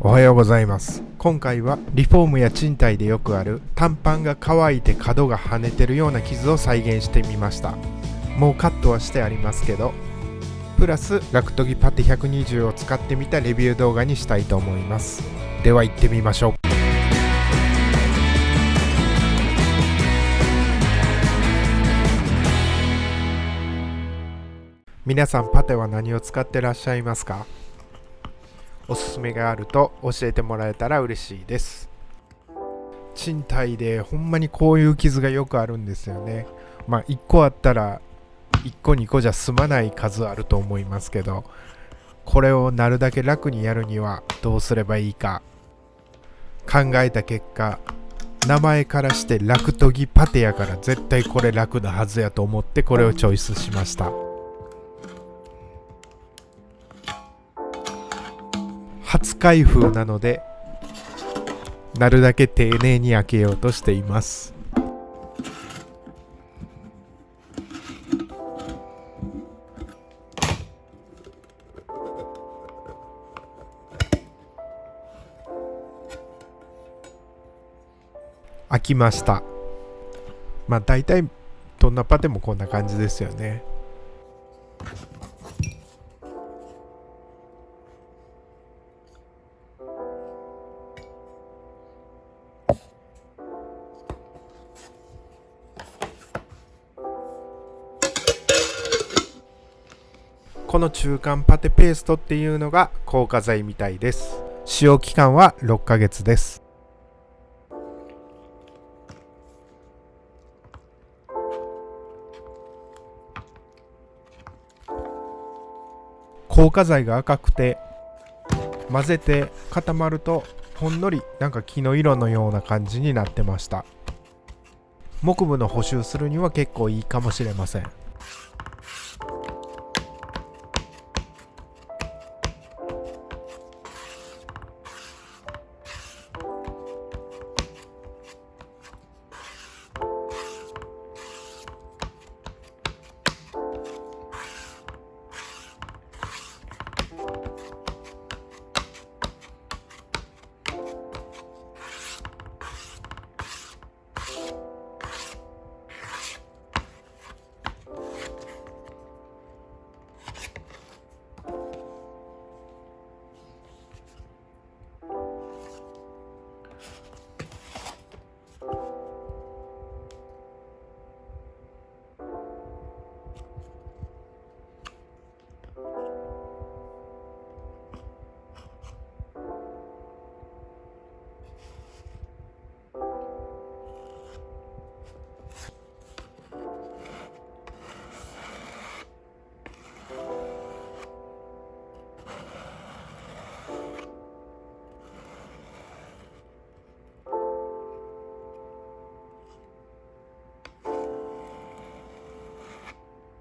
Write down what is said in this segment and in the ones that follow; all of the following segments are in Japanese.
おはようございます。今回はリフォームや賃貸でよくある短パンが乾いて角が跳ねてるような傷を再現してみました。もうカットはしてありますけど、プラスラクトギパテ120を使ってみたレビュー動画にしたいと思います。では行ってみましょう。皆さんパテは何を使ってらっしゃいますか？おすすめがあると教えてもらえたら嬉しいです。賃貸でほんまにこういう傷がよくあるんですよね。1個あったら1個2個じゃ済まない数あると思いますけど、これをなるだけ楽にやるにはどうすればいいか考えた結果、名前からしてラクトギパテやから絶対これ楽なはずやと思ってこれをチョイスしました。初開封なのでなるだけ丁寧に開けようとしています。開きました。だいたいどんなパテもこんな感じですよね。この中間パテペーストっていうのが硬化剤みたいです。使用期間は6ヶ月です。硬化剤が赤くて混ぜて固まるとほんのりなんか木の色のような感じになってました。木部の補修するには結構いいかもしれません。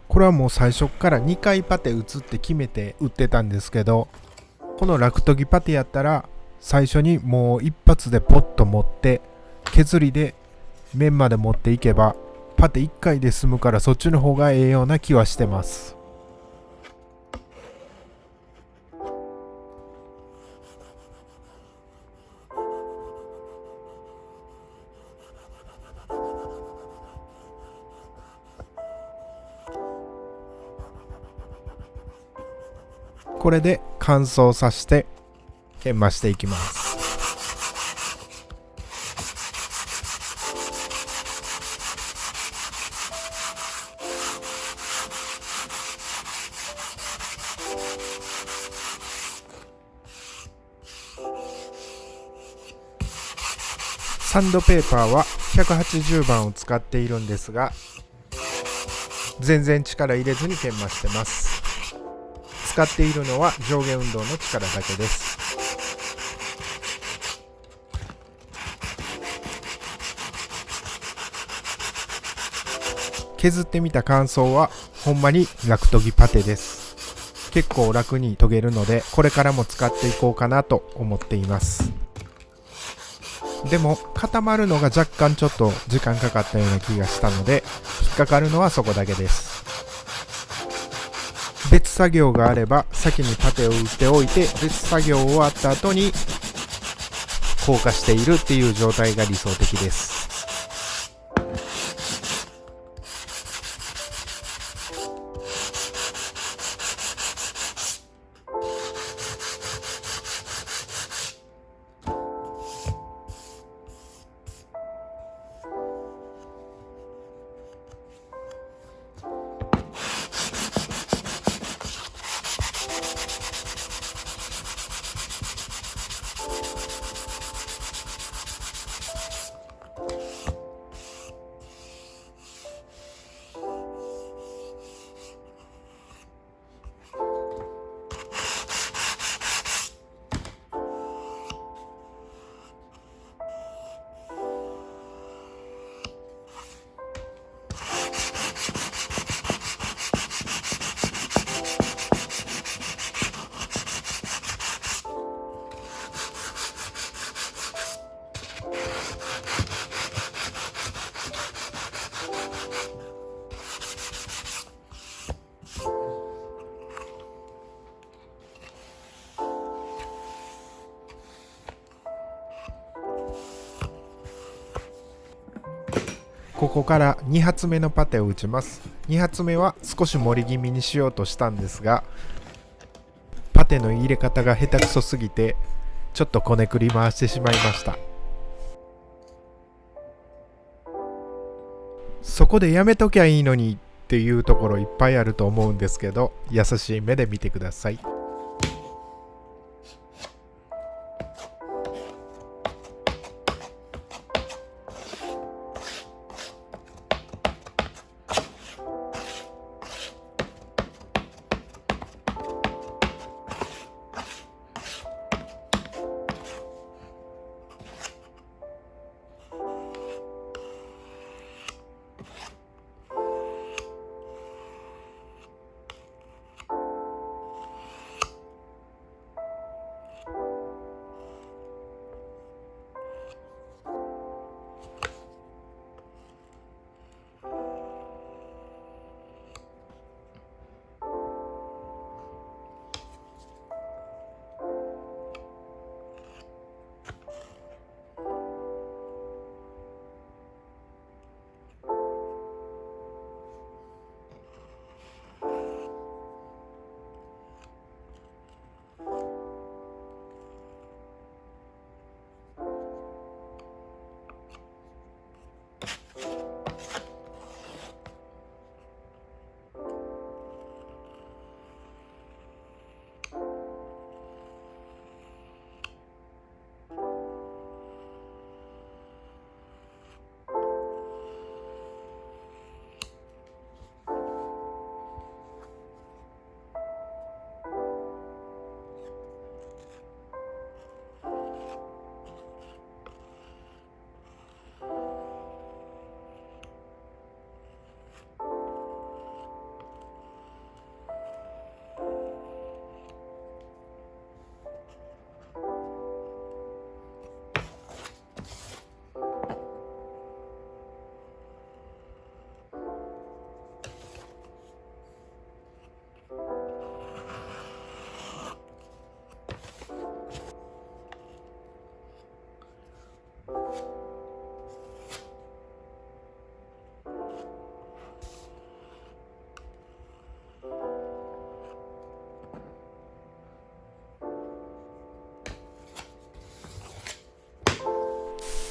これはもう最初から2回パテ打つって決めて打ってたんですけど、このラクトギパテやったら最初にもう一発でポッと持って削りで面まで持っていけばパテ1回で済むから、そっちの方がええような気はしてます。これで乾燥させて研磨していきます。サンドペーパーは180番を使っているんですが、全然力入れずに研磨してます。使っているのは上下運動の力だけです。削ってみた感想はほんまにラクトギパテです。結構楽に研げるので、これからも使っていこうかなと思っています。でも固まるのが若干ちょっと時間かかったような気がしたので、引っかかるのはそこだけです。別作業があれば先にパテを打っておいて、別作業終わった後に硬化しているっていう状態が理想的です。ここから2発目のパテを打ちます。2発目は少し盛り気味にしようとしたんですが、パテの入れ方が下手くそすぎてちょっとこねくり回してしまいました。そこでやめときゃいいのにっていうところいっぱいあると思うんですけど、優しい目で見てください。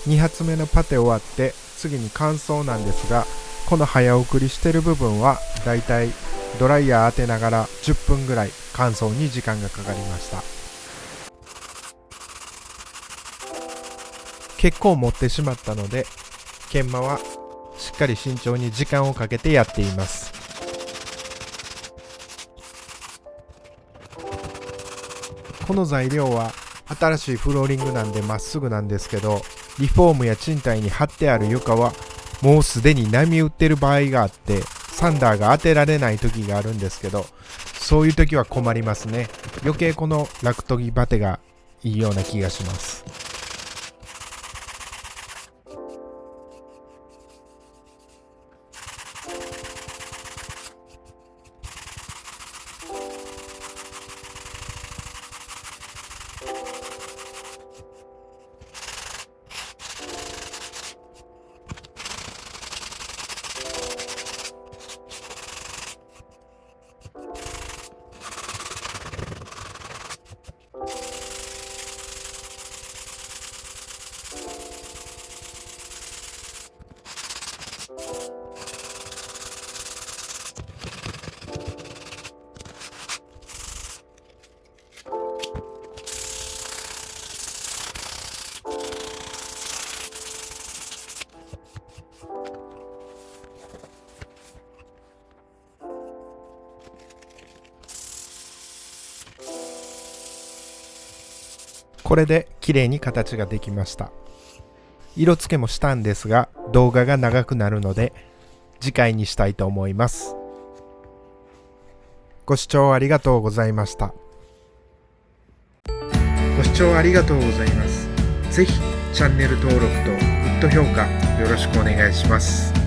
2発目のパテ終わって次に乾燥なんですが、この早送りしてる部分はだいたいドライヤー当てながら10分ぐらい乾燥に時間がかかりました。結構持ってしまったので、研磨はしっかり慎重に時間をかけてやっています。この材料は新しいフローリングなんでまっすぐなんですけど、リフォームや賃貸に貼ってある床はもうすでに波打ってる場合があって、サンダーが当てられない時があるんですけど、そういう時は困りますね。余計このラクトギバテがいいような気がします。これで綺麗に形ができました。色付けもしたんですが、動画が長くなるので次回にしたいと思います。ご視聴ありがとうございました。ご視聴ありがとうございます。ぜひチャンネル登録とグッド評価よろしくお願いします。